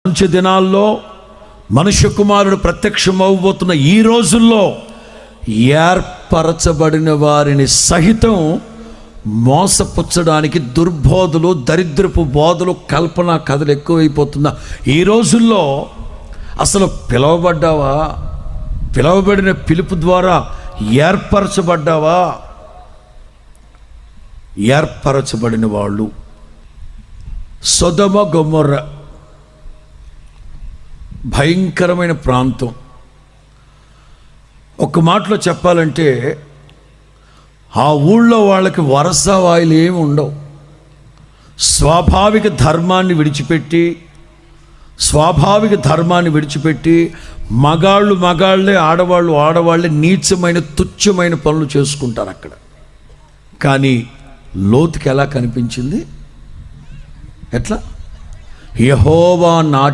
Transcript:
మంచి దినాల్లో మనుష్య కుమారుడు ప్రత్యక్షమవబోతున్న ఈ రోజుల్లో ఏర్పరచబడిన వారిని సహితం మోసపుచ్చడానికి దుర్బోధలు, దరిద్రపు బోధలు, కల్పన కథలు ఎక్కువైపోతున్న ఈ రోజుల్లో అసలు పిలవబడ్డావా? పిలవబడిన పిలుపు ద్వారా ఏర్పరచబడ్డావా? ఏర్పరచబడిన వాళ్ళు సొదొమ గొమొర్రా భయంకరమైన ప్రాంతం. ఒక మాటలో చెప్పాలంటే ఆ ఊళ్ళో వాళ్ళకి వరస వాయిలు ఏమి ఉండవు. స్వాభావిక ధర్మాన్ని విడిచిపెట్టి మగాళ్ళు మగాళ్ళే, ఆడవాళ్ళు ఆడవాళ్ళే నీచమైన తుచ్చమైన పనులు చేసుకుంటారు అక్కడ. కానీ లోతుకి ఎలా కనిపించింది? ఎట్లా? యెహోవా